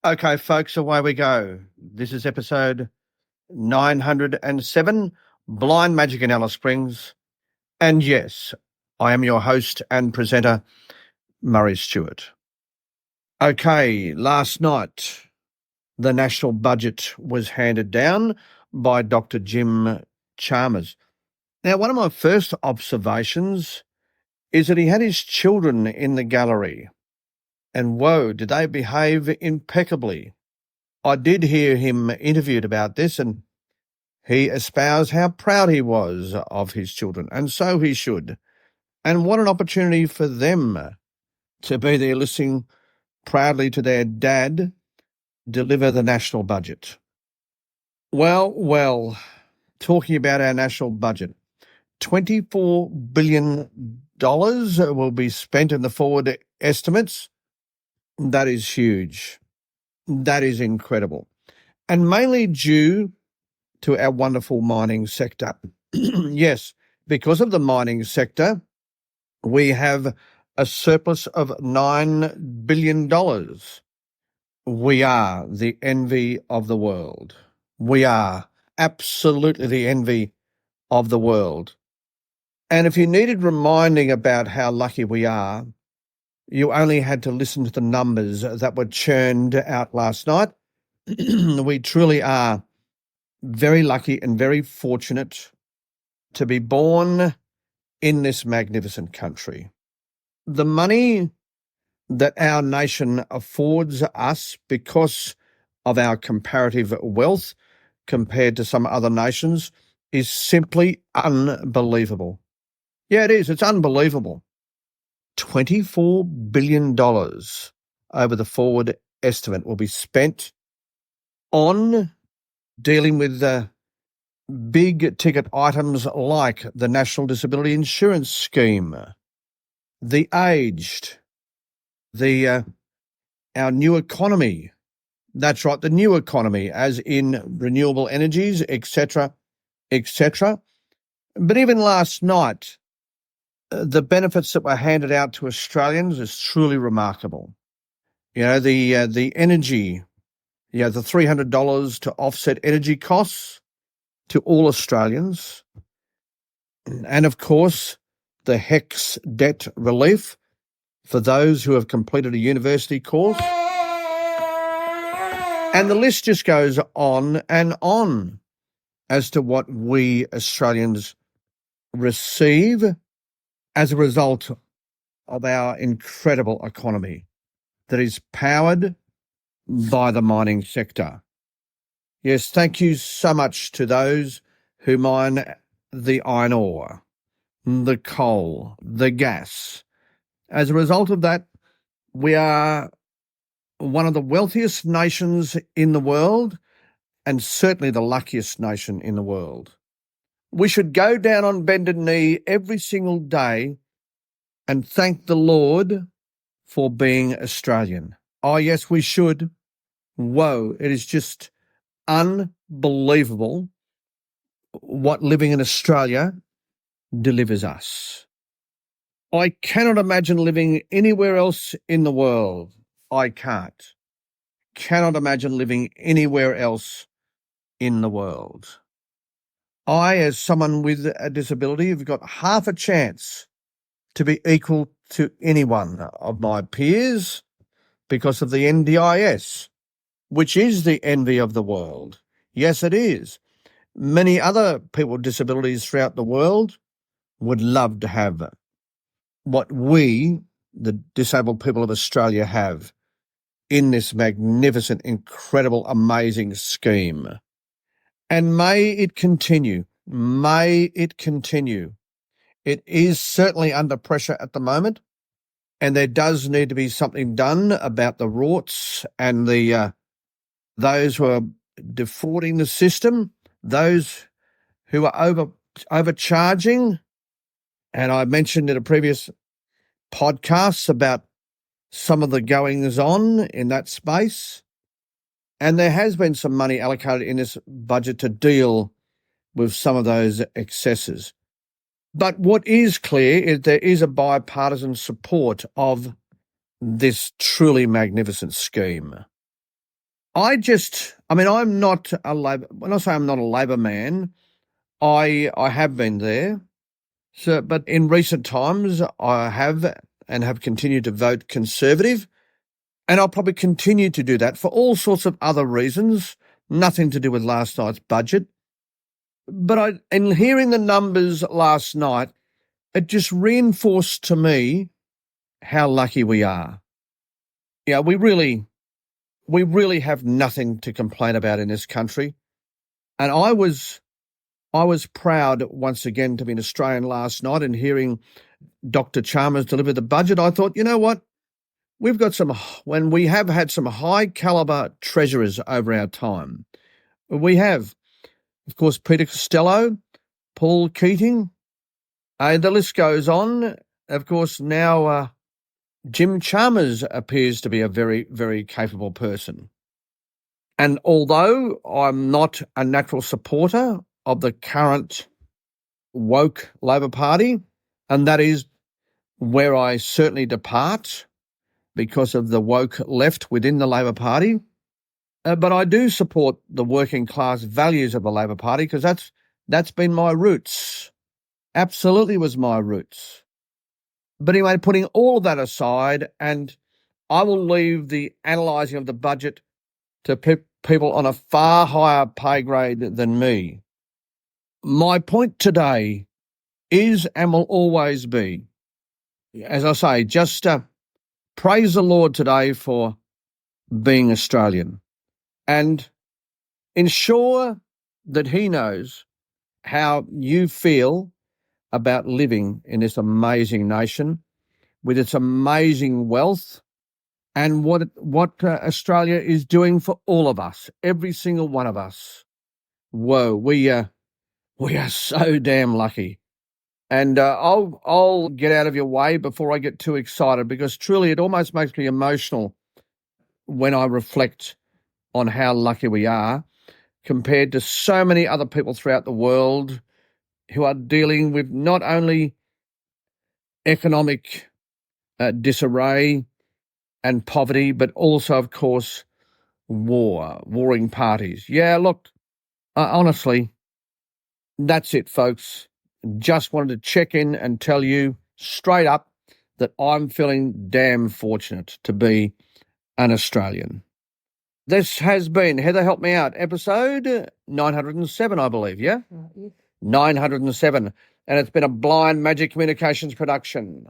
Okay, folks, away we go. This is episode 907, Blind Magic in Alice Springs. And yes, I am your host and presenter, Murray Stewart. Okay, last night, the national budget was handed down by Dr. Jim Chalmers. Now, one of my first observations is that he had his children in the gallery. And whoa, did they behave impeccably. I did hear him interviewed about this, and he espoused how proud he was of his children, and so he should. And what an opportunity for them to be there listening proudly to their dad deliver the national budget. Well, talking about our national budget, $24 billion will be spent in the forward estimates. That is huge. That is incredible. And mainly due to our wonderful mining sector. Yes, because of the mining sector, we have a surplus of $9 billion. We are the envy of the world. We are absolutely the envy of the world. And if you needed reminding about how lucky we are, you only had to listen to the numbers that were churned out last night. We truly are very lucky and very fortunate to be born in this magnificent country. The money that our nation affords us because of our comparative wealth compared to some other nations is simply unbelievable. Yeah, it is. It's unbelievable. $24 billion over the forward estimate will be spent on dealing with big ticket items like the National Disability Insurance Scheme, the aged, our new economy. That's right, the new economy, as in renewable energies, etc., etc. But even last night, the benefits that were handed out to Australians is truly remarkable. You know, the energy, the $300 to offset energy costs to all Australians. And of course, the HECS debt relief for those who have completed a university course. And the list just goes on and on as to what we Australians receive as a result of our incredible economy that is powered by the mining sector. Yes, thank you so much to those who mine the iron ore, the coal, the gas. As a result of that, we are one of the wealthiest nations in the world and certainly the luckiest nation in the world. We should go down on bended knee every single day and thank the Lord for being Australian. Oh, yes, we should. Whoa, it is just unbelievable what living in Australia delivers us. I cannot imagine living anywhere else in the world. I can't. Cannot imagine living anywhere else in the world. I, as someone with a disability, have got half a chance to be equal to anyone of my peers because of the NDIS, which is the envy of the world. Yes, it is. Many other people with disabilities throughout the world would love to have what we, the disabled people of Australia, have in this magnificent, incredible, amazing scheme. And may it continue. May it continue. It is certainly under pressure at the moment, and there does need to be something done about the rorts and those who are defrauding the system, those who are overcharging. And I mentioned in a previous podcast about some of the goings on in that space. And there has been some money allocated in this budget to deal with some of those excesses. But what is clear is there is a bipartisan support of this truly magnificent scheme. I'm not a Labor. When I say I'm not a Labor man, I have been there. So, but in recent times, I have and have continued to vote Conservative, and I'll probably continue to do that for all sorts of other reasons, nothing to do with last night's budget. But in hearing the numbers last night, it just reinforced to me how lucky we are. Yeah, we really have nothing to complain about in this country. And I was proud once again to be an Australian last night and hearing Dr. Chalmers deliver the budget. I thought, you know what? We have had some high caliber treasurers over our time. We have, of course, Peter Costello, Paul Keating, the list goes on. Of course, now Jim Chalmers appears to be a very, very capable person. And although I'm not a natural supporter of the current woke Labor Party, and that is where I certainly depart because of the woke left within the Labor Party, but I do support the working class values of the Labor Party because that's been my roots. Absolutely was my roots. But anyway, putting all of that aside, and I will leave the analysing of the budget to people on a far higher pay grade than me. My point today is and will always be, as I say, just praise the Lord today for being Australian and ensure that He knows how you feel about living in this amazing nation with its amazing wealth and what Australia is doing for all of us, every single one of us. Whoa, we are so damn lucky. And I'll get out of your way before I get too excited because truly it almost makes me emotional when I reflect on how lucky we are compared to so many other people throughout the world who are dealing with not only economic disarray and poverty, but also, of course, warring parties. Yeah, look, honestly, that's it, folks. Just wanted to check in and tell you straight up that I'm feeling damn fortunate to be an Australian. This has been, Heather, help me out, episode 907, I believe, yeah? Yes. 907. And it's been a Blind Magic Communications production.